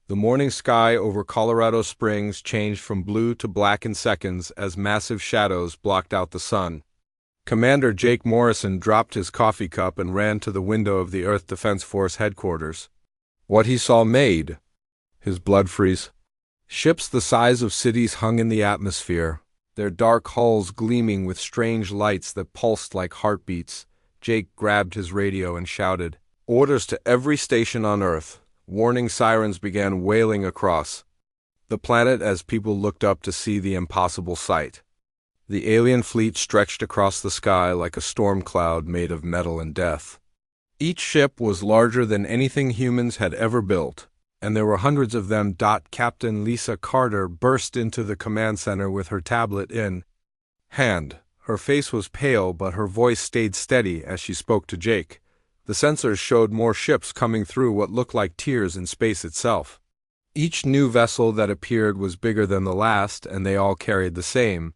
The morning sky over Colorado Springs changed from blue to black in seconds as massive shadows blocked out the sun. Commander Jake Morrison dropped his coffee cup and ran to the window of the Earth Defense Force headquarters. What he saw made his blood freeze. Ships the size of cities hung in the atmosphere, their dark hulls gleaming with strange lights that pulsed like heartbeats. Jake grabbed his radio and shouted, "Orders to every station on Earth." Warning sirens began wailing across the planet as people looked up to see the impossible sight. The alien fleet stretched across the sky like a storm cloud made of metal and death. Each ship was larger than anything humans had ever built, and there were hundreds of them. Captain Lisa Carter burst into the command center with her tablet in hand. Her face was pale, but her voice stayed steady as she spoke to Jake. The sensors showed more ships coming through what looked like tears in space itself. Each new vessel that appeared was bigger than the last, and they all carried the same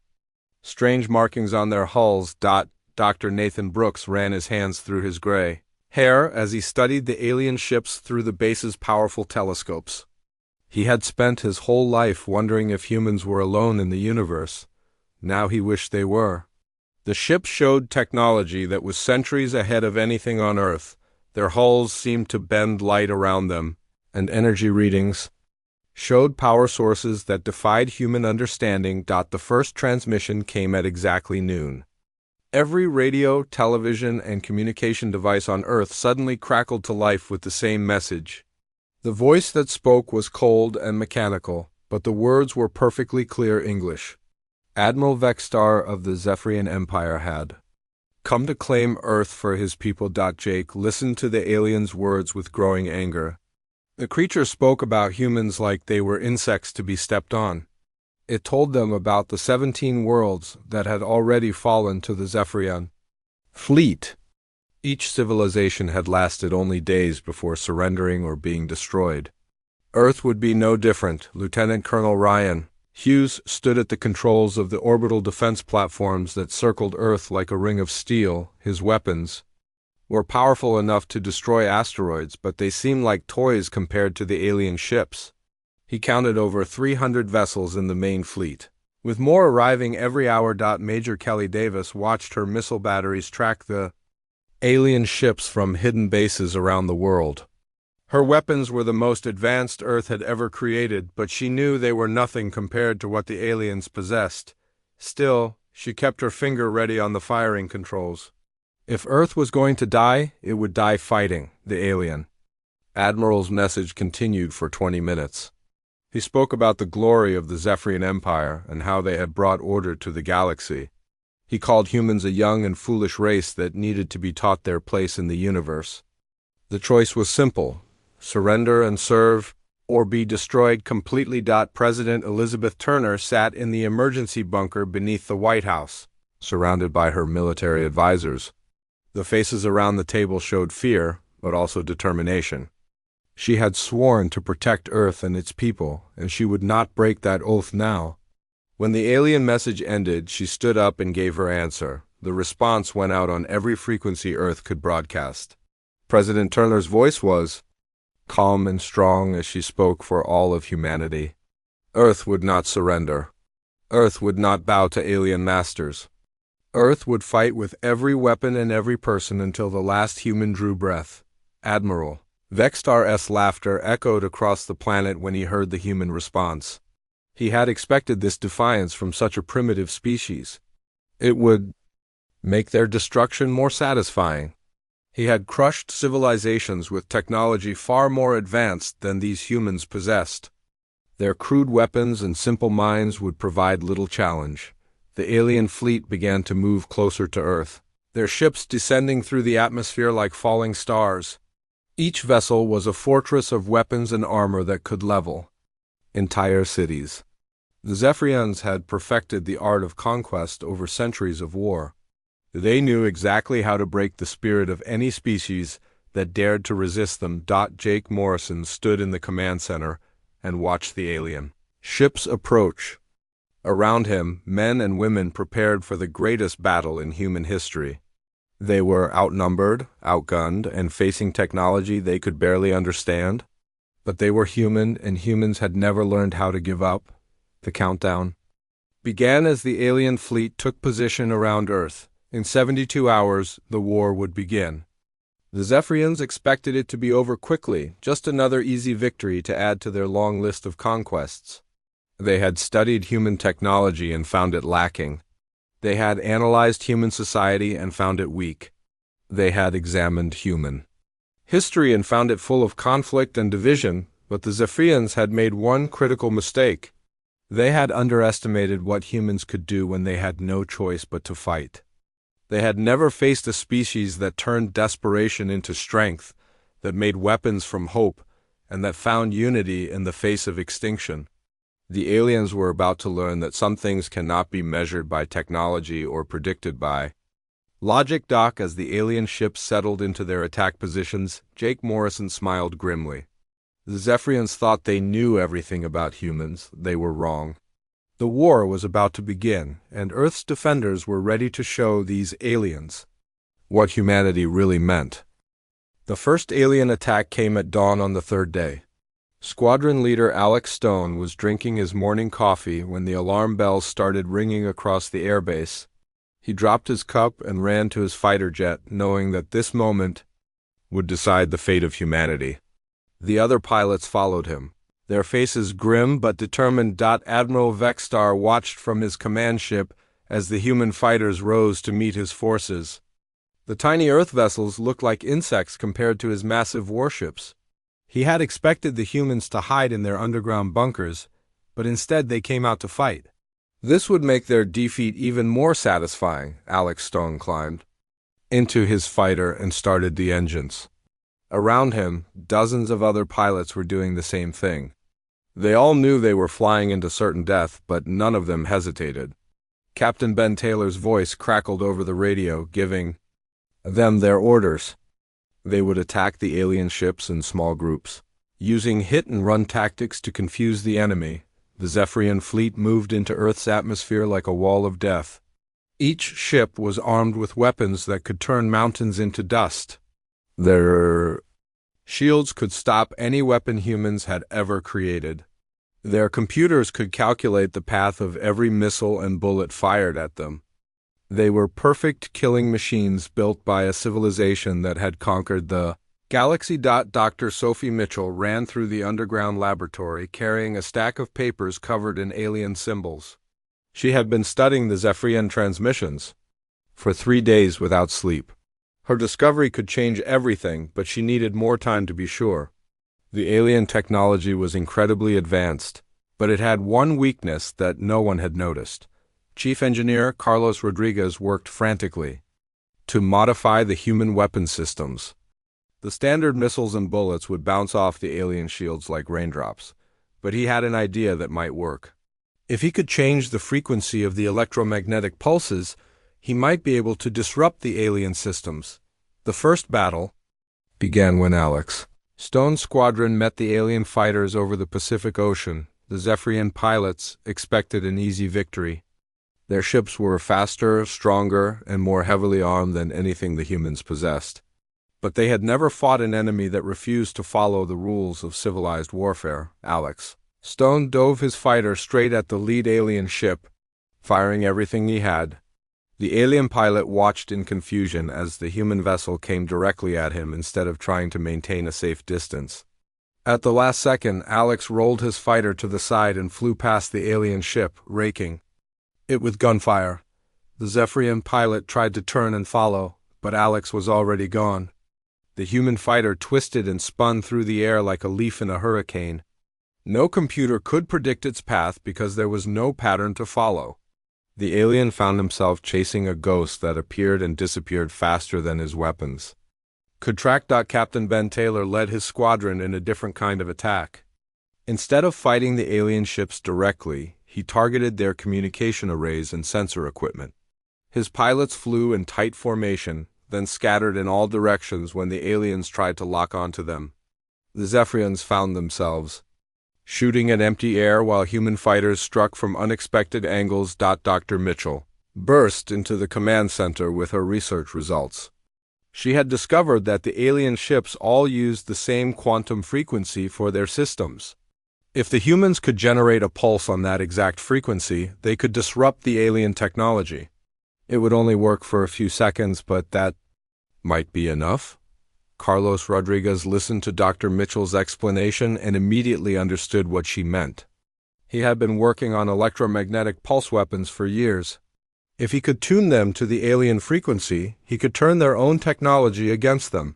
strange markings on their hulls. Dr. Nathan Brooks ran his hands through his gray hair as he studied the alien ships through the base's powerful telescopes. He had spent his whole life wondering if humans were alone in the universe. Now he wished they were. The ships showed technology that was centuries ahead of anything on Earth. Their hulls seemed to bend light around them, and energy readings showed power sources that defied human understanding. The first transmission came at exactly noon. Every radio, television, and communication device on Earth suddenly crackled to life with the same message. The voice that spoke was cold and mechanical, but the words were perfectly clear English. Admiral Vextar of the Zephyrian Empire had come to claim Earth for his people. Jake listened to the alien's words with growing anger. The creature spoke about humans like they were insects to be stepped on. It told them about the 17 worlds that had already fallen to the Zephyrian fleet. Each civilization had lasted only days before surrendering or being destroyed. Earth would be no different. Lieutenant Colonel Ryan Hughes stood at the controls of the orbital defense platforms that circled Earth like a ring of steel. His weapons were powerful enough to destroy asteroids, but they seemed like toys compared to the alien ships. He counted over 300 vessels in the main fleet, with more arriving every hour. Major Kelly Davis watched her missile batteries track the alien ships from hidden bases around the world. Her weapons were the most advanced Earth had ever created, but she knew they were nothing compared to what the aliens possessed. Still, she kept her finger ready on the firing controls. If Earth was going to die, it would die fighting the alien. Admiral's message continued for 20 minutes. He spoke about the glory of the Zephyrian Empire and how they had brought order to the galaxy. He called humans a young and foolish race that needed to be taught their place in the universe. The choice was simple: surrender and serve, or be destroyed completely. President Elizabeth Turner sat in the emergency bunker beneath the White House, surrounded by her military advisors. The faces around the table showed fear, but also determination. She had sworn to protect Earth and its people, and she would not break that oath now. When the alien message ended, she stood up and gave her answer. The response went out on every frequency Earth could broadcast. President Turner's voice was calm and strong as she spoke for all of humanity. Earth would not surrender. Earth would not bow to alien masters. Earth would fight with every weapon and every person until the last human drew breath. Admiral Vextar's laughter echoed across the planet when he heard the human response. He had expected this defiance from such a primitive species. It would make their destruction more satisfying. He had crushed civilizations with technology far more advanced than these humans possessed. Their crude weapons and simple minds would provide little challenge. The alien fleet began to move closer to Earth, their ships descending through the atmosphere like falling stars. Each vessel was a fortress of weapons and armor that could level entire cities. The Zephyrians had perfected the art of conquest over centuries of war. They knew exactly how to break the spirit of any species that dared to resist them. Jake Morrison stood in the command center and watched the alien ships approach. Around him, men and women prepared for the greatest battle in human history. They were outnumbered, outgunned, and facing technology they could barely understand. But they were human, and humans had never learned how to give up. The countdown began as the alien fleet took position around Earth. In 72 hours, the war would begin. The Zephyrians expected it to be over quickly, just another easy victory to add to their long list of conquests. They had studied human technology and found it lacking. They had analyzed human society and found it weak. They had examined human history and found it full of conflict and division, but the Zephyrians had made one critical mistake. They had underestimated what humans could do when they had no choice but to fight. They had never faced a species that turned desperation into strength, that made weapons from hope, and that found unity in the face of extinction. The aliens were about to learn that some things cannot be measured by technology or predicted by logic. Doc, as the alien ships settled into their attack positions, Jake Morrison smiled grimly. The Zephyrians thought they knew everything about humans. They were wrong. The war was about to begin, and Earth's defenders were ready to show these aliens what humanity really meant. The first alien attack came at dawn on the third day. Squadron leader Alex Stone was drinking his morning coffee when the alarm bells started ringing across the airbase. He dropped his cup and ran to his fighter jet, knowing that this moment would decide the fate of humanity. The other pilots followed him, their faces grim but determined. Admiral Vexstar watched from his command ship as the human fighters rose to meet his forces. The tiny Earth vessels looked like insects compared to his massive warships. He had expected the humans to hide in their underground bunkers, but instead they came out to fight. This would make their defeat even more satisfying. Alex Stone climbed into his fighter and started the engines. Around him, dozens of other pilots were doing the same thing. They all knew they were flying into certain death, but none of them hesitated. Captain Ben Taylor's voice crackled over the radio, giving them their orders. They would attack the alien ships in small groups, using hit-and-run tactics to confuse the enemy. The Zephyrian fleet moved into Earth's atmosphere like a wall of death. Each ship was armed with weapons that could turn mountains into dust. Their shields could stop any weapon humans had ever created. Their computers could calculate the path of every missile and bullet fired at them. They were perfect killing machines built by a civilization that had conquered the galaxy. Dr. Sophie Mitchell ran through the underground laboratory carrying a stack of papers covered in alien symbols. She had been studying the Zephyrian transmissions for 3 days without sleep. Her discovery could change everything, but she needed more time to be sure. The alien technology was incredibly advanced, but it had one weakness that no one had noticed. Chief Engineer Carlos Rodriguez worked frantically to modify the human weapon systems. The standard missiles and bullets would bounce off the alien shields like raindrops, but he had an idea that might work. If he could change the frequency of the electromagnetic pulses, he might be able to disrupt the alien systems. The first battle began when Alex Stone's squadron met the alien fighters over the Pacific Ocean. The Zephyrian pilots expected an easy victory. Their ships were faster, stronger, and more heavily armed than anything the humans possessed. But they had never fought an enemy that refused to follow the rules of civilized warfare. Alex Stone dove his fighter straight at the lead alien ship, firing everything he had. The alien pilot watched in confusion as the human vessel came directly at him instead of trying to maintain a safe distance. At the last second, Alex rolled his fighter to the side and flew past the alien ship, raking it with gunfire. The Zephyrian pilot tried to turn and follow, but Alex was already gone. The human fighter twisted and spun through the air like a leaf in a hurricane. No computer could predict its path because there was no pattern to follow. The alien found himself chasing a ghost that appeared and disappeared faster than his weapons. Could track. Captain Ben Taylor led his squadron in a different kind of attack. Instead of fighting the alien ships directly, he targeted their communication arrays and sensor equipment. His pilots flew in tight formation, then scattered in all directions when the aliens tried to lock onto them. The Zephyrians found themselves shooting at empty air while human fighters struck from unexpected angles. Dr. Mitchell burst into the command center with her research results. She had discovered that the alien ships all used the same quantum frequency for their systems. If the humans could generate a pulse on that exact frequency, they could disrupt the alien technology. It would only work for a few seconds, but that might be enough. Carlos Rodriguez listened to Dr. Mitchell's explanation and immediately understood what she meant. He had been working on electromagnetic pulse weapons for years. If he could tune them to the alien frequency, he could turn their own technology against them.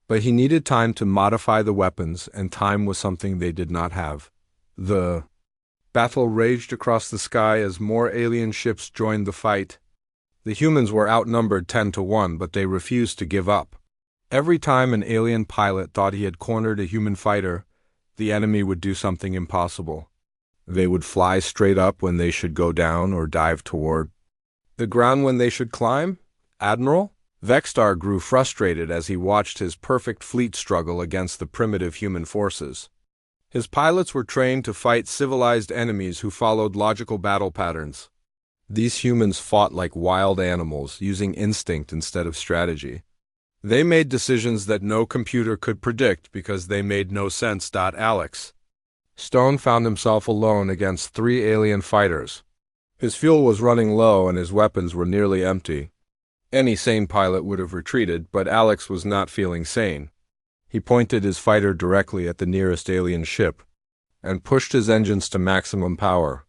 But he needed time to modify the weapons, and time was something they did not have. The battle raged across the sky as more alien ships joined the fight. The humans were outnumbered 10-1, but they refused to give up. Every time an alien pilot thought he had cornered a human fighter, the enemy would do something impossible. They would fly straight up when they should go down or dive toward the ground when they should climb. Admiral Vextar grew frustrated as he watched his perfect fleet struggle against the primitive human forces. His pilots were trained to fight civilized enemies who followed logical battle patterns. These humans fought like wild animals, using instinct instead of strategy. They made decisions that no computer could predict because they made no sense. Alex Stone found himself alone against 3 alien fighters. His fuel was running low and his weapons were nearly empty. Any sane pilot would have retreated, but Alex was not feeling sane. He pointed his fighter directly at the nearest alien ship and pushed his engines to maximum power.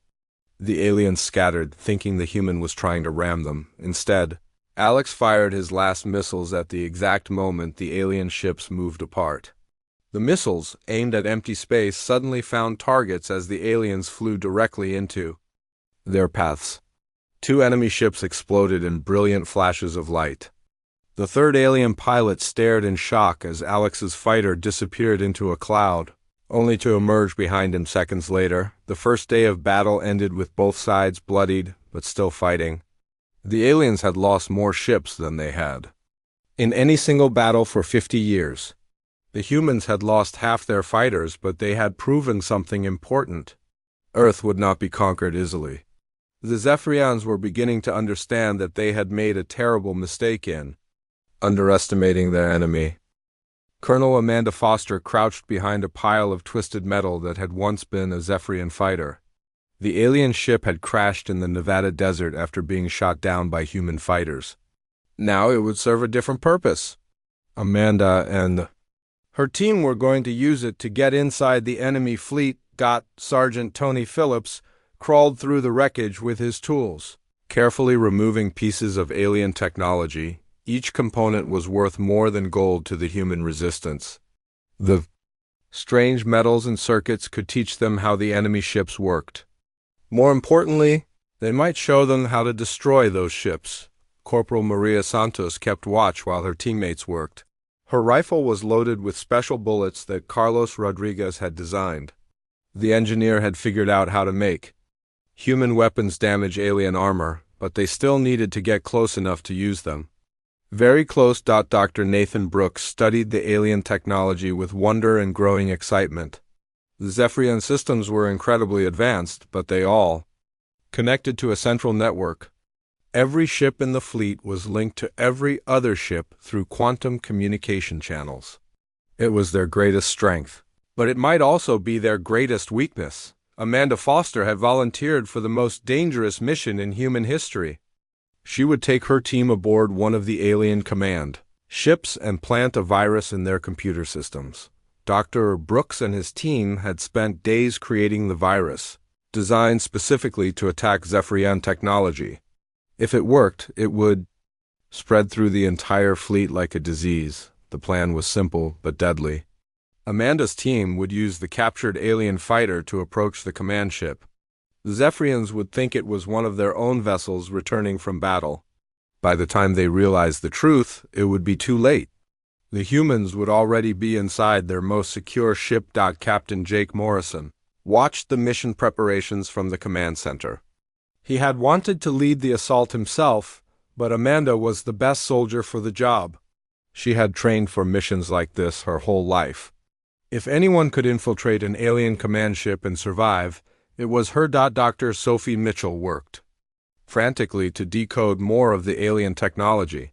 The aliens scattered, thinking the human was trying to ram them. Instead, Alex fired his last missiles at the exact moment the alien ships moved apart. The missiles, aimed at empty space, suddenly found targets as the aliens flew directly into their paths. 2 enemy ships exploded in brilliant flashes of light. The third alien pilot stared in shock as Alex's fighter disappeared into a cloud, only to emerge behind him seconds later. The first day of battle ended with both sides bloodied, but still fighting. The aliens had lost more ships than they had in any single battle for 50 years. The humans had lost half their fighters, but they had proven something important. Earth would not be conquered easily. The Zephyrians were beginning to understand that they had made a terrible mistake in underestimating their enemy. Colonel Amanda Foster crouched behind a pile of twisted metal that had once been a Zephyrian fighter. The alien ship had crashed in the Nevada desert after being shot down by human fighters. Now it would serve a different purpose. Amanda and her team were going to use it to get inside the enemy fleet. Sergeant Tony Phillips crawled through the wreckage with his tools, carefully removing pieces of alien technology. Each component was worth more than gold to the human resistance. The strange metals and circuits could teach them how the enemy ships worked. More importantly, they might show them how to destroy those ships. Corporal Maria Santos kept watch while her teammates worked. Her rifle was loaded with special bullets that Carlos Rodriguez had designed. The engineer had figured out how to make human weapons damage alien armor, but they still needed to get close enough to use them. Very close. Dr. Nathan Brooks studied the alien technology with wonder and growing excitement. The Zephyrian systems were incredibly advanced, but they all connected to a central network. Every ship in the fleet was linked to every other ship through quantum communication channels. It was their greatest strength, but it might also be their greatest weakness. Amanda Foster had volunteered for the most dangerous mission in human history. She would take her team aboard one of the alien command ships and plant a virus in their computer systems. Dr. Brooks and his team had spent days creating the virus, designed specifically to attack Zephyrian technology. If it worked, it would spread through the entire fleet like a disease. The plan was simple but deadly. Amanda's team would use the captured alien fighter to approach the command ship. The Zephyrians would think it was one of their own vessels returning from battle. By the time they realized the truth, it would be too late. The humans would already be inside their most secure ship. Captain Jake Morrison watched the mission preparations from the command center. He had wanted to lead the assault himself, but Amanda was the best soldier for the job. She had trained for missions like this her whole life. If anyone could infiltrate an alien command ship and survive, it was her. Dr. Sophie Mitchell worked frantically to decode more of the alien technology.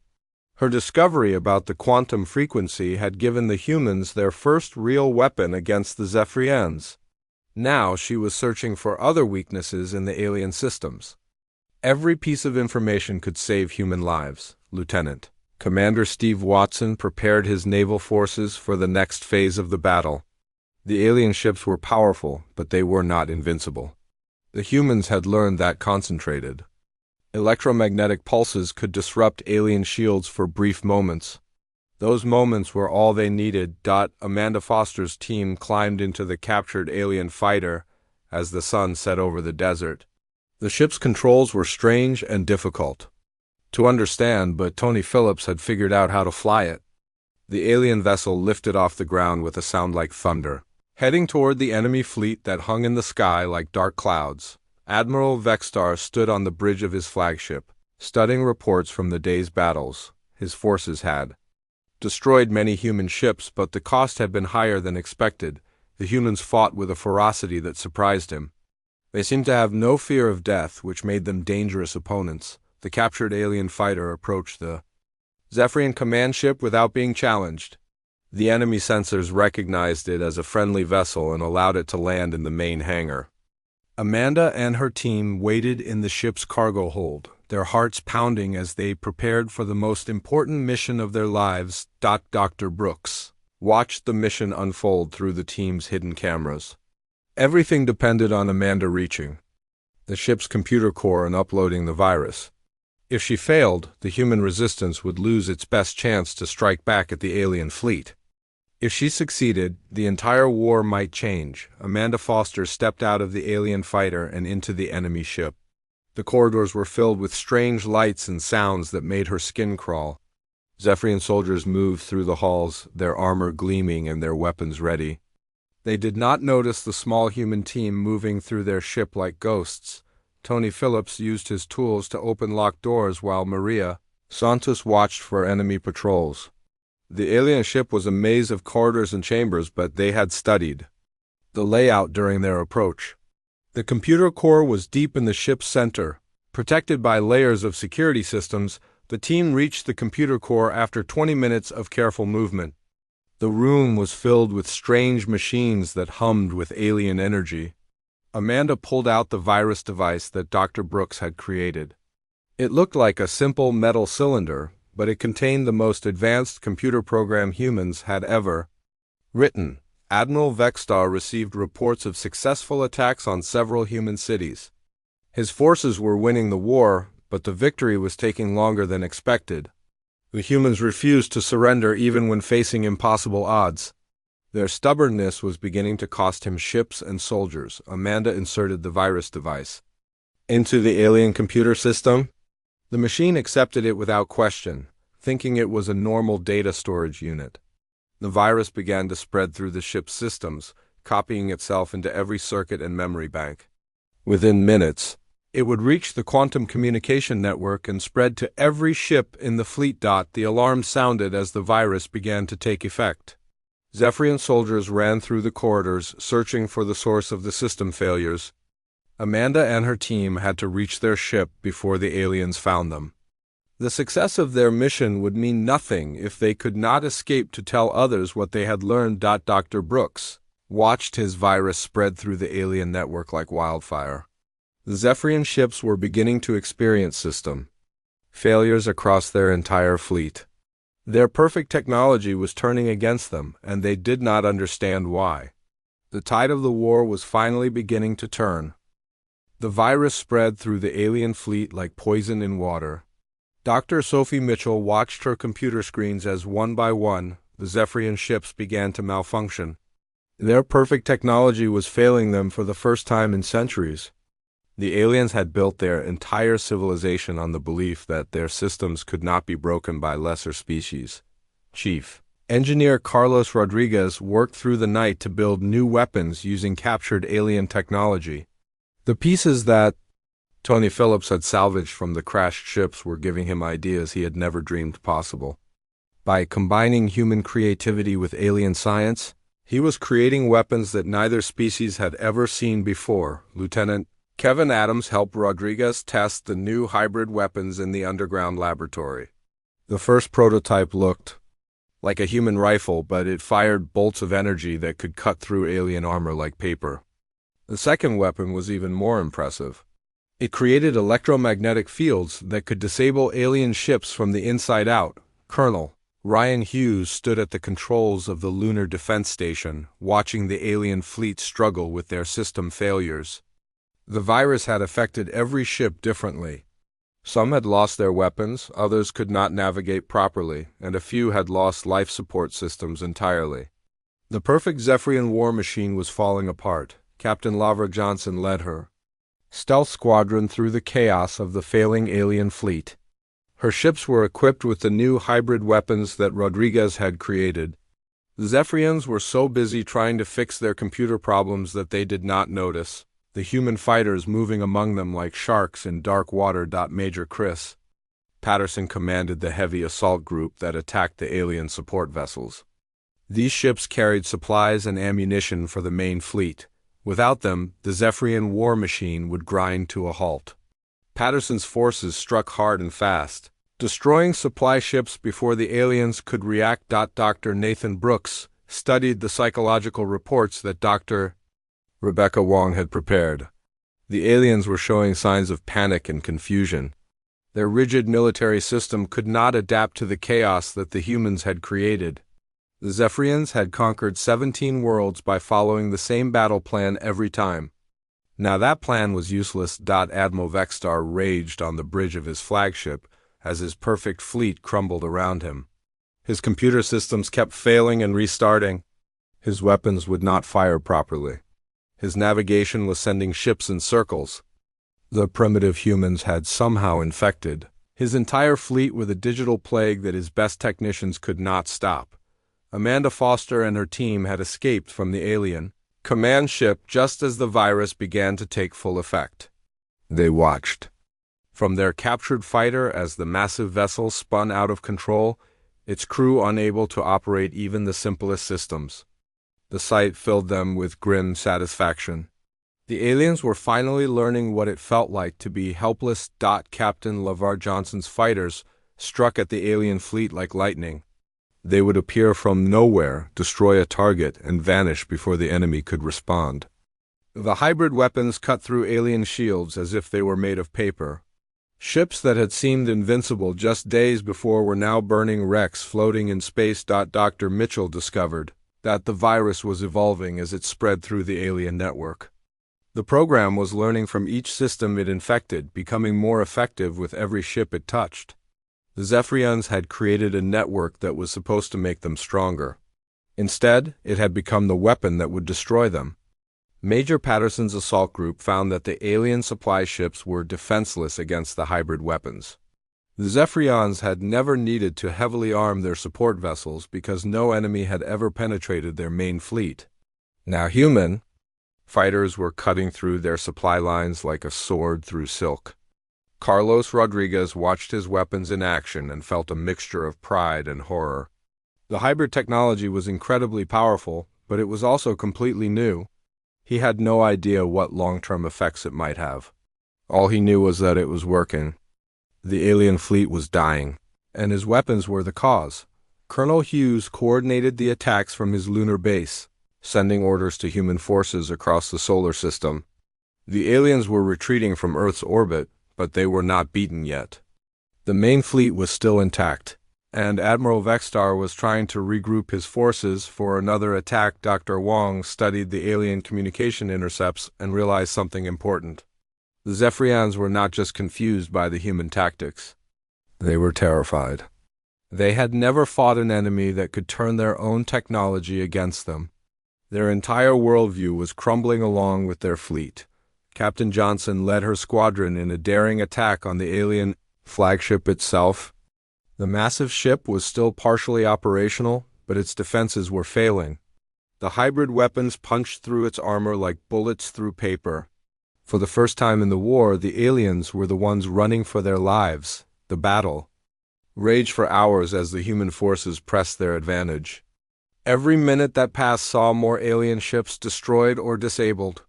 Her discovery about the quantum frequency had given the humans their first real weapon against the Zephyrians. Now she was searching for other weaknesses in the alien systems. Every piece of information could save human lives, Lieutenant. Commander Steve Watson prepared his naval forces for the next phase of the battle. The alien ships were powerful, but they were not invincible. The humans had learned that concentrated electromagnetic pulses could disrupt alien shields for brief moments. Those moments were all they needed. Amanda Foster's team climbed into the captured alien fighter as the sun set over the desert. The ship's controls were strange and difficult to understand, but Tony Phillips had figured out how to fly it. The alien vessel lifted off the ground with a sound like thunder, heading toward the enemy fleet that hung in the sky like dark clouds. Admiral Vextar stood on the bridge of his flagship, studying reports from the day's battles. His forces had destroyed many human ships, but the cost had been higher than expected. The humans fought with a ferocity that surprised him. They seemed to have no fear of death, which made them dangerous opponents. The captured alien fighter approached the Zephyrian command ship without being challenged. The enemy sensors recognized it as a friendly vessel and allowed it to land in the main hangar. Amanda and her team waited in the ship's cargo hold, their hearts pounding as they prepared for the most important mission of their lives. Dr. Brooks watched the mission unfold through the team's hidden cameras. Everything depended on Amanda reaching the ship's computer core and uploading the virus. If she failed, the human resistance would lose its best chance to strike back at the alien fleet. If she succeeded, the entire war might change. Amanda Foster stepped out of the alien fighter and into the enemy ship. The corridors were filled with strange lights and sounds that made her skin crawl. Zephyrian soldiers moved through the halls, their armor gleaming and their weapons ready. They did not notice the small human team moving through their ship like ghosts. Tony Phillips used his tools to open locked doors while Maria Santos watched for enemy patrols. The alien ship was a maze of corridors and chambers, but they had studied the layout during their approach. The computer core was deep in the ship's center. Protected by layers of security systems, the team reached the computer core after 20 minutes of careful movement. The room was filled with strange machines that hummed with alien energy. Amanda pulled out the virus device that Dr. Brooks had created. It looked like a simple metal cylinder, but it contained the most advanced computer program humans had ever written. Admiral Vextar received reports of successful attacks on several human cities. His forces were winning the war, but the victory was taking longer than expected. The humans refused to surrender even when facing impossible odds. Their stubbornness was beginning to cost him ships and soldiers. Amanda inserted the virus device into the alien computer system. The machine accepted it without question, thinking it was a normal data storage unit. The virus began to spread through the ship's systems, copying itself into every circuit and memory bank. Within minutes, it would reach the quantum communication network and spread to every ship in the fleet. The alarm sounded as the virus began to take effect. Zephyrian soldiers ran through the corridors, searching for the source of the system failures. Amanda and her team had to reach their ship before the aliens found them. The success of their mission would mean nothing if they could not escape to tell others what they had learned. Dr. Brooks watched his virus spread through the alien network like wildfire. The Zephyrian ships were beginning to experience system failures across their entire fleet. Their perfect technology was turning against them, and they did not understand why. The tide of the war was finally beginning to turn. The virus spread through the alien fleet like poison in water. Dr. Sophie Mitchell watched her computer screens as one by one, the Zephyrian ships began to malfunction. Their perfect technology was failing them for the first time in centuries. The aliens had built their entire civilization on the belief that their systems could not be broken by lesser species. Chief Engineer Carlos Rodriguez worked through the night to build new weapons using captured alien technology. The pieces that Tony Phillips had salvaged from the crashed ships were giving him ideas he had never dreamed possible. By combining human creativity with alien science, he was creating weapons that neither species had ever seen before. Lieutenant Kevin Adams helped Rodriguez test the new hybrid weapons in the underground laboratory. The first prototype looked like a human rifle, but it fired bolts of energy that could cut through alien armor like paper. The second weapon was even more impressive. It created electromagnetic fields that could disable alien ships from the inside out. Colonel Ryan Hughes stood at the controls of the Lunar Defense Station, watching the alien fleet struggle with their system failures. The virus had affected every ship differently. Some had lost their weapons, others could not navigate properly, and a few had lost life support systems entirely. The perfect Zephyrian war machine was falling apart. Captain Lavra Johnson led her stealth squadron through the chaos of the failing alien fleet. Her ships were equipped with the new hybrid weapons that Rodriguez had created. The Zephyrians were so busy trying to fix their computer problems that they did not notice the human fighters moving among them like sharks in dark water. Major Chris Patterson commanded the heavy assault group that attacked the alien support vessels. These ships carried supplies and ammunition for the main fleet. Without them, the Zephyrian war machine would grind to a halt. Patterson's forces struck hard and fast, destroying supply ships before the aliens could react. Dr. Nathan Brooks studied the psychological reports that Dr. Rebecca Wong had prepared. The aliens were showing signs of panic and confusion. Their rigid military system could not adapt to the chaos that the humans had created. The Zephyrians had conquered 17 worlds by following the same battle plan every time. Now that plan was useless. Admiral Vexstar raged on the bridge of his flagship as his perfect fleet crumbled around him. His computer systems kept failing and restarting. His weapons would not fire properly. His navigation was sending ships in circles. The primitive humans had somehow infected his entire fleet with a digital plague that his best technicians could not stop. Amanda Foster and her team had escaped from the alien command ship just as the virus began to take full effect. They watched from their captured fighter as the massive vessel spun out of control, its crew unable to operate even the simplest systems. The sight filled them with grim satisfaction. The aliens were finally learning what it felt like to be helpless. Captain LaVar Johnson's fighters struck at the alien fleet like lightning. They would appear from nowhere, destroy a target, and vanish before the enemy could respond. The hybrid weapons cut through alien shields as if they were made of paper. Ships that had seemed invincible just days before were now burning wrecks floating in space. Dr. Mitchell discovered that the virus was evolving as it spread through the alien network. The program was learning from each system it infected, becoming more effective with every ship it touched. The Zephyrians had created a network that was supposed to make them stronger. Instead, it had become the weapon that would destroy them. Major Patterson's assault group found that the alien supply ships were defenseless against the hybrid weapons. The Zephyrians had never needed to heavily arm their support vessels because no enemy had ever penetrated their main fleet. Now human fighters were cutting through their supply lines like a sword through silk. Carlos Rodriguez watched his weapons in action and felt a mixture of pride and horror. The hybrid technology was incredibly powerful, but it was also completely new. He had no idea what long-term effects it might have. All he knew was that it was working. The alien fleet was dying, and his weapons were the cause. Colonel Hughes coordinated the attacks from his lunar base, sending orders to human forces across the solar system. The aliens were retreating from Earth's orbit, but they were not beaten yet. The main fleet was still intact, and Admiral Vexstar was trying to regroup his forces for another attack. Dr. Wong studied the alien communication intercepts and realized something important. The Zephyrians were not just confused by the human tactics. They were terrified. They had never fought an enemy that could turn their own technology against them. Their entire worldview was crumbling along with their fleet. Captain Johnson led her squadron in a daring attack on the alien flagship itself. The massive ship was still partially operational, but its defenses were failing. The hybrid weapons punched through its armor like bullets through paper. For the first time in the war, the aliens were the ones running for their lives. The battle raged for hours as the human forces pressed their advantage. Every minute that passed saw more alien ships destroyed or disabled.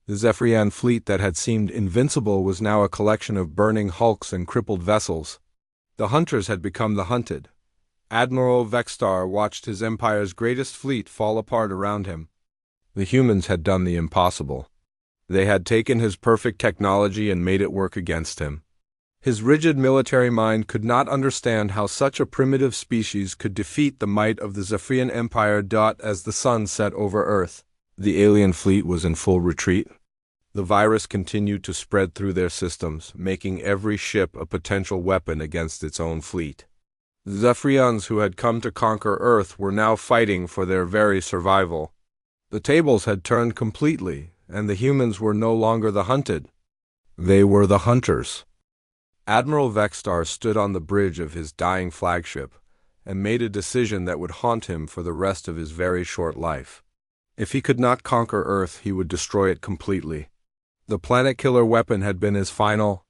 The Zephyrian fleet that had seemed invincible was now a collection of burning hulks and crippled vessels. The hunters had become the hunted. Admiral Vexstar watched his empire's greatest fleet fall apart around him. The humans had done the impossible. They had taken his perfect technology and made it work against him. His rigid military mind could not understand how such a primitive species could defeat the might of the Zephyrian Empire. As the sun set over Earth, the alien fleet was in full retreat. The virus continued to spread through their systems, making every ship a potential weapon against its own fleet. The Zephyrians who had come to conquer Earth were now fighting for their very survival. The tables had turned completely, and the humans were no longer the hunted. They were the hunters. Admiral Vexstar stood on the bridge of his dying flagship and made a decision that would haunt him for the rest of his very short life. If he could not conquer Earth, he would destroy it completely. The planet-killer weapon had been his final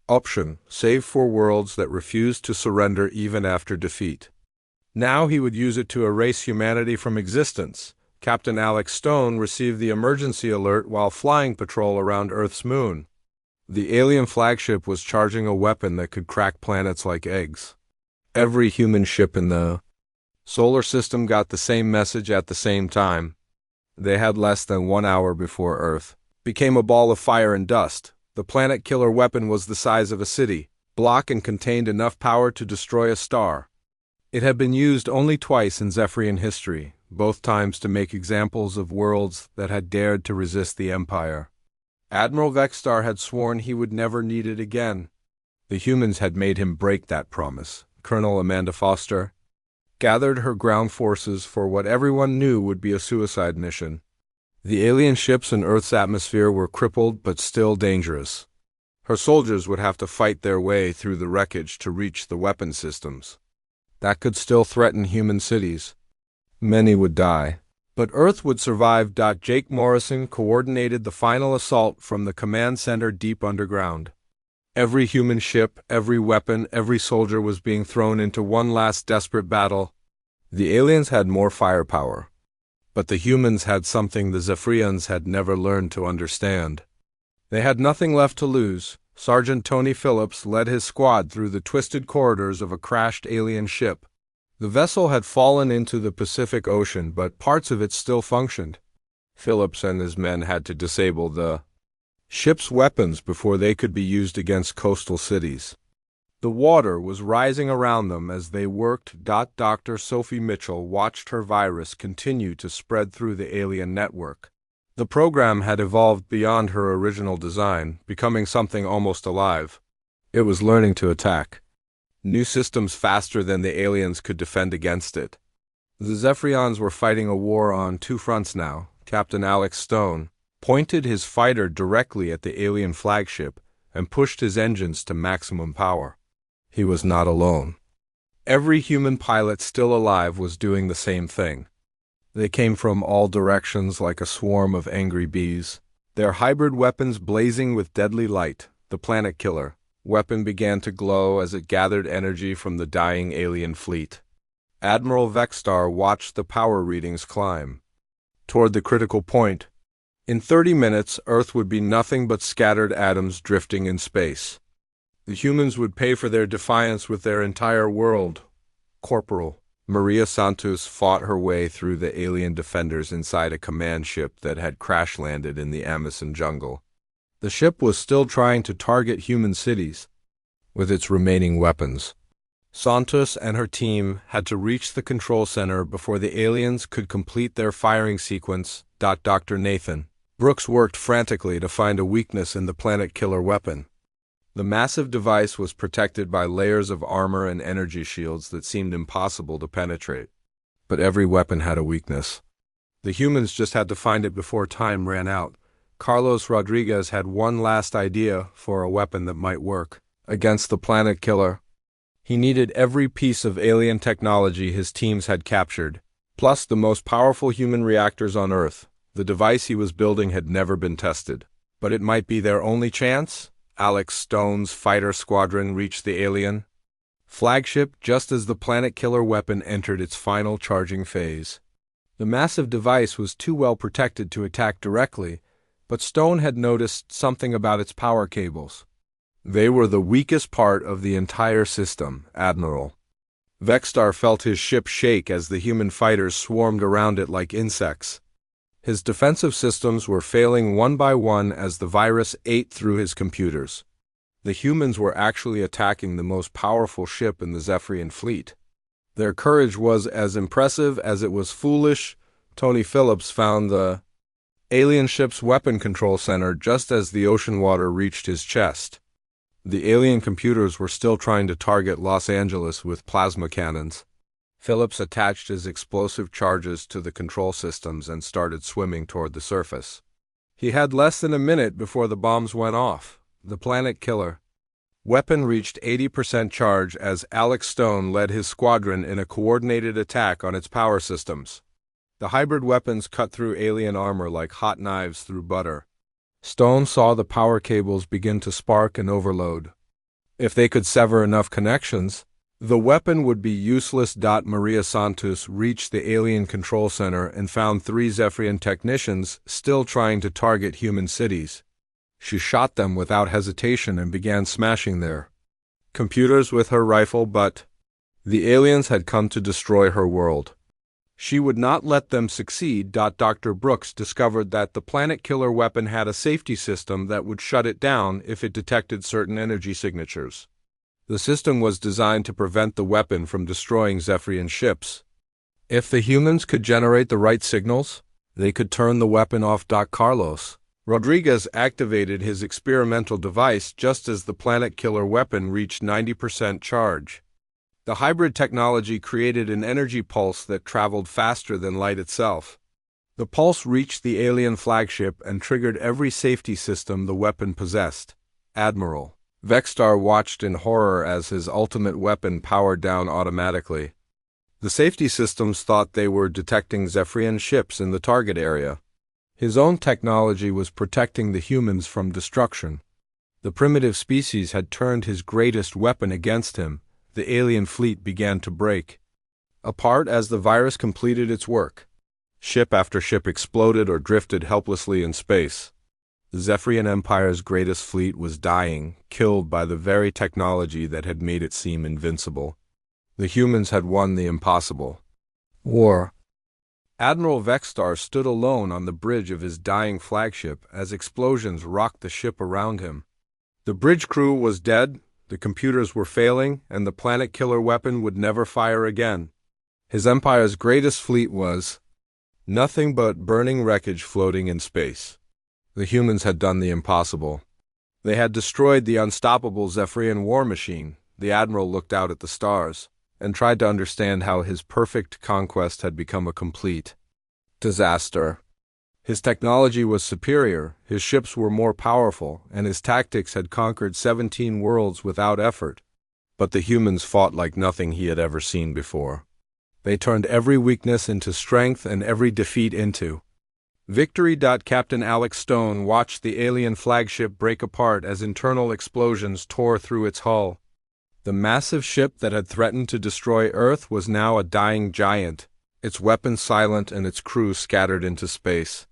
option, save for worlds that refused to surrender even after defeat. Now he would use it to erase humanity from existence. Captain Alex Stone received the emergency alert while flying patrol around Earth's moon. The alien flagship was charging a weapon that could crack planets like eggs. Every human ship in the solar system got the same message at the same time. They had less than 1 hour before Earth became a ball of fire and dust. The planet-killer weapon was the size of a city block and contained enough power to destroy a star. It had been used only twice in Zephyrian history, both times to make examples of worlds that had dared to resist the Empire. Admiral Vexstar had sworn he would never need it again. The humans had made him break that promise. Colonel Amanda Foster gathered her ground forces for what everyone knew would be a suicide mission. The alien ships in Earth's atmosphere were crippled but still dangerous. Her soldiers would have to fight their way through the wreckage to reach the weapon systems that could still threaten human cities. Many would die, but Earth would survive. Jake Morrison coordinated the final assault from the command center deep underground. Every human ship, every weapon, every soldier was being thrown into one last desperate battle. The aliens had more firepower, but the humans had something the Zephyrians had never learned to understand. They had nothing left to lose. Sergeant Tony Phillips led his squad through the twisted corridors of a crashed alien ship. The vessel had fallen into the Pacific Ocean, but parts of it still functioned. Phillips and his men had to disable the ship's weapons before they could be used against coastal cities. The water was rising around them as they worked. Dr. Sophie Mitchell watched her virus continue to spread through the alien network. The program had evolved beyond her original design, becoming something almost alive. It was learning to attack new systems faster than the aliens could defend against it. The Zephyrians were fighting a war on two fronts now. Captain Alex Stone pointed his fighter directly at the alien flagship and pushed his engines to maximum power. He was not alone. Every human pilot still alive was doing the same thing. They came from all directions like a swarm of angry bees, their hybrid weapons blazing with deadly light. The planet killer weapon began to glow as it gathered energy from the dying alien fleet. Admiral Vexstar watched the power readings climb toward the critical point. In 30 minutes, Earth would be nothing but scattered atoms drifting in space. The humans would pay for their defiance with their entire world. Corporal Maria Santos fought her way through the alien defenders inside a command ship that had crash-landed in the Amazon jungle. The ship was still trying to target human cities with its remaining weapons. Santos and her team had to reach the control center before the aliens could complete their firing sequence. Dr. Nathan Brooks worked frantically to find a weakness in the planet-killer weapon. The massive device was protected by layers of armor and energy shields that seemed impossible to penetrate. But every weapon had a weakness. The humans just had to find it before time ran out. Carlos Rodriguez had one last idea for a weapon that might work against the planet killer. He needed every piece of alien technology his teams had captured, plus the most powerful human reactors on Earth. The device he was building had never been tested, but it might be their only chance. Alex Stone's fighter squadron reached the alien flagship just as the planet-killer weapon entered its final charging phase. The massive device was too well protected to attack directly, but Stone had noticed something about its power cables. They were the weakest part of the entire system, Admiral. Vexstar felt his ship shake as the human fighters swarmed around it like insects. His defensive systems were failing one by one as the virus ate through his computers. The humans were actually attacking the most powerful ship in the Zephyrian fleet. Their courage was as impressive as it was foolish. Tony Phillips found the alien ship's weapon control center just as the ocean water reached his chest. The alien computers were still trying to target Los Angeles with plasma cannons. Phillips attached his explosive charges to the control systems and started swimming toward the surface. He had less than a minute before the bombs went off. The planet killer weapon reached 80% charge as Alex Stone led his squadron in a coordinated attack on its power systems. The hybrid weapons cut through alien armor like hot knives through butter. Stone saw the power cables begin to spark and overload. If they could sever enough connections, the weapon would be useless. Maria Santos reached the alien control center and found 3 Zephyrian technicians still trying to target human cities. She shot them without hesitation and began smashing their computers with her rifle, but the aliens had come to destroy her world. She would not let them succeed. Dr. Brooks discovered that the planet killer weapon had a safety system that would shut it down if it detected certain energy signatures. The system was designed to prevent the weapon from destroying Zephyrian ships. If the humans could generate the right signals, they could turn the weapon off. Carlos Rodriguez activated his experimental device just as the planet killer weapon reached 90% charge. The hybrid technology created an energy pulse that traveled faster than light itself. The pulse reached the alien flagship and triggered every safety system the weapon possessed. Admiral Vexstar watched in horror as his ultimate weapon powered down automatically. The safety systems thought they were detecting Zephyrian ships in the target area. His own technology was protecting the humans from destruction. The primitive species had turned his greatest weapon against him. The alien fleet began to break apart as the virus completed its work. Ship after ship exploded or drifted helplessly in space. The Zephyrian Empire's greatest fleet was dying, killed by the very technology that had made it seem invincible. The humans had won the impossible war. Admiral Vexstar stood alone on the bridge of his dying flagship as explosions rocked the ship around him. The bridge crew was dead. The computers were failing, and the planet killer weapon would never fire again. His empire's greatest fleet was nothing but burning wreckage floating in space. The humans had done the impossible. They had destroyed the unstoppable Zephyrian war machine. The admiral looked out at the stars and tried to understand how his perfect conquest had become a complete disaster. His technology was superior, his ships were more powerful, and his tactics had conquered 17 worlds without effort. But the humans fought like nothing he had ever seen before. They turned every weakness into strength and every defeat into victory. Captain Alex Stone watched the alien flagship break apart as internal explosions tore through its hull. The massive ship that had threatened to destroy Earth was now a dying giant, its weapons silent and its crew scattered into space.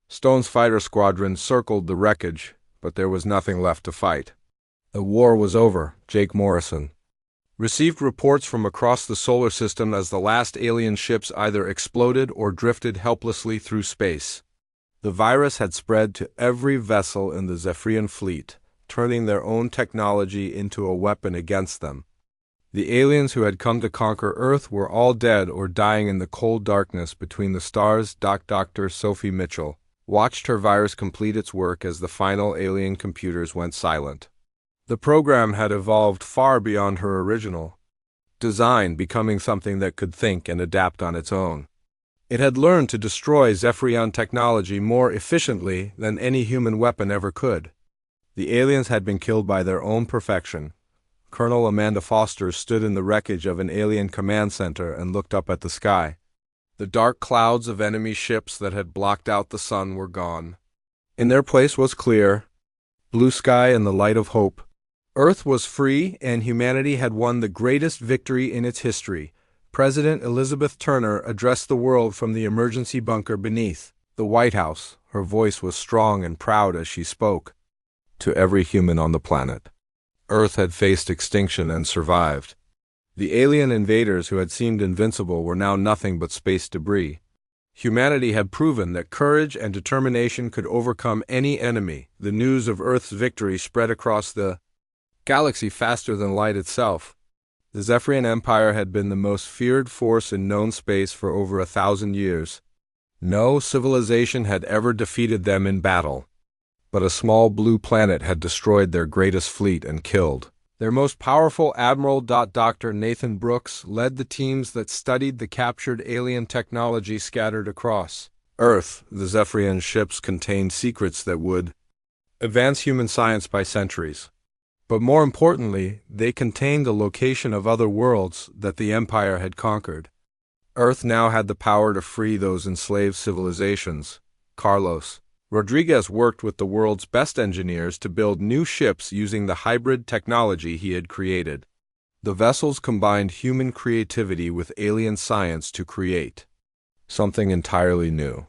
Stone's fighter squadron circled the wreckage, but there was nothing left to fight. The war was over. Jake Morrison received reports from across the solar system as the last alien ships either exploded or drifted helplessly through space. The virus had spread to every vessel in the Zephyrian fleet, turning their own technology into a weapon against them. The aliens who had come to conquer Earth were all dead or dying in the cold darkness between the stars. Dr. Sophie Mitchell watched her virus complete its work as the final alien computers went silent. The program had evolved far beyond her original design, becoming something that could think and adapt on its own. It had learned to destroy Zephyrian technology more efficiently than any human weapon ever could. The aliens had been killed by their own perfection. Colonel Amanda Foster stood in the wreckage of an alien command center and looked up at the sky. The dark clouds of enemy ships that had blocked out the sun were gone. In their place was clear, blue sky and the light of hope. Earth was free, and humanity had won the greatest victory in its history. President Elizabeth Turner addressed the world from the emergency bunker beneath the White House. Her voice was strong and proud as she spoke. To every human on the planet, Earth had faced extinction and survived. The alien invaders who had seemed invincible were now nothing but space debris. Humanity had proven that courage and determination could overcome any enemy. The news of Earth's victory spread across the galaxy faster than light itself. The Zephyrian Empire had been the most feared force in known space for over 1,000 years. No civilization had ever defeated them in battle. But a small blue planet had destroyed their greatest fleet and killed their most powerful admiral. Dr. Nathan Brooks led the teams that studied the captured alien technology scattered across Earth. The Zephyrian ships contained secrets that would advance human science by centuries. But more importantly, they contained the location of other worlds that the Empire had conquered. Earth now had the power to free those enslaved civilizations. Carlos Rodriguez worked with the world's best engineers to build new ships using the hybrid technology he had created. The vessels combined human creativity with alien science to create something entirely new.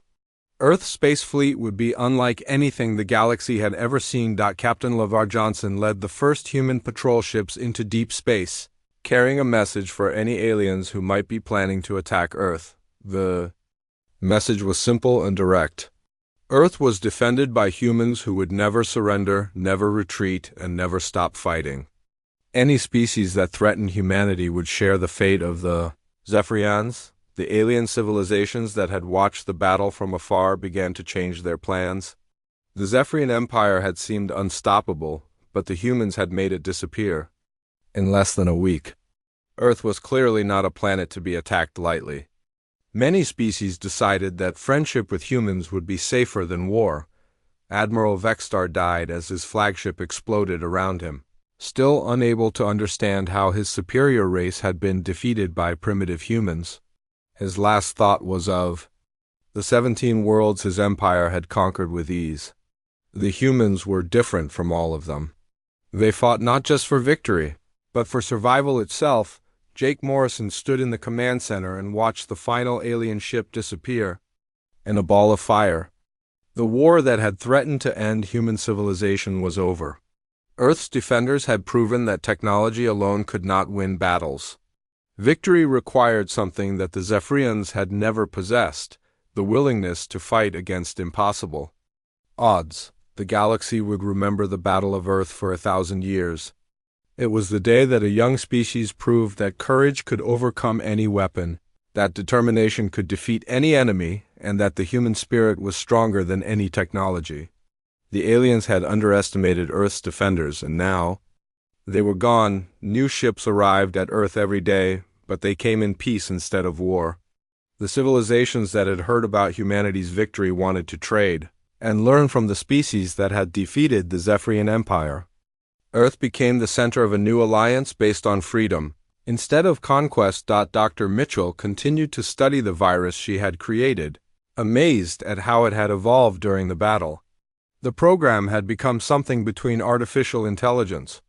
Earth's space fleet would be unlike anything the galaxy had ever seen. Captain LeVar Johnson led the first human patrol ships into deep space, carrying a message for any aliens who might be planning to attack Earth. The message was simple and direct. Earth was defended by humans who would never surrender, never retreat, and never stop fighting. Any species that threatened humanity would share the fate of the Zephyrians. The alien civilizations that had watched the battle from afar began to change their plans. The Zephyrian Empire had seemed unstoppable, but the humans had made it disappear. In less than a week, Earth was clearly not a planet to be attacked lightly. Many species decided that friendship with humans would be safer than war. Admiral Vextar died as his flagship exploded around him, still unable to understand how his superior race had been defeated by primitive humans. His last thought was of the 17 worlds his empire had conquered with ease. The humans were different from all of them. They fought not just for victory, but for survival itself. Jake Morrison stood in the command center and watched the final alien ship disappear in a ball of fire. The war that had threatened to end human civilization was over. Earth's defenders had proven that technology alone could not win battles. Victory required something that the Zephyrians had never possessed, the willingness to fight against impossible odds. The galaxy would remember the Battle of Earth for 1,000 years. It was the day that a young species proved that courage could overcome any weapon, that determination could defeat any enemy, and that the human spirit was stronger than any technology. The aliens had underestimated Earth's defenders, and now they were gone. New ships arrived at Earth every day, but they came in peace instead of war. The civilizations that had heard about humanity's victory wanted to trade and learn from the species that had defeated the Zephyrian Empire. Earth became the center of a new alliance based on freedom. Instead of conquest. Dr. Mitchell continued to study the virus she had created, amazed at how it had evolved during the battle. The program had become something between artificial intelligence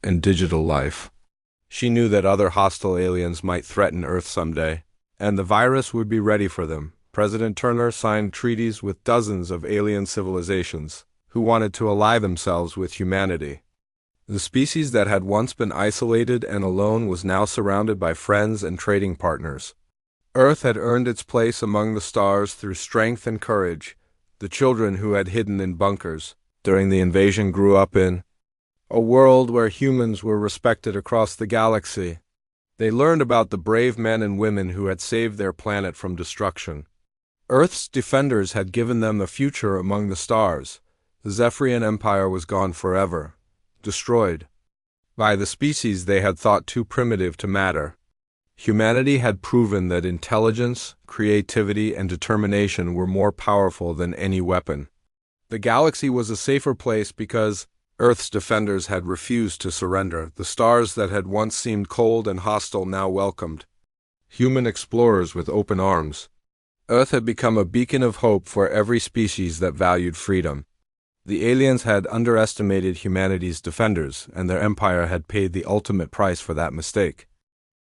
and digital life. She knew that other hostile aliens might threaten Earth someday, and the virus would be ready for them. President Turner signed treaties with dozens of alien civilizations who wanted to ally themselves with humanity. The species that had once been isolated and alone was now surrounded by friends and trading partners. Earth had earned its place among the stars through strength and courage. The children who had hidden in bunkers during the invasion grew up in a world where humans were respected across the galaxy. They learned about the brave men and women who had saved their planet from destruction. Earth's defenders had given them a future among the stars. The Zephyrian Empire was gone forever, destroyed by the species they had thought too primitive to matter. Humanity had proven that intelligence, creativity, and determination were more powerful than any weapon. The galaxy was a safer place because Earth's defenders had refused to surrender. The stars that had once seemed cold and hostile now welcomed human explorers with open arms. Earth had become a beacon of hope for every species that valued freedom. The aliens had underestimated humanity's defenders, and their empire had paid the ultimate price for that mistake.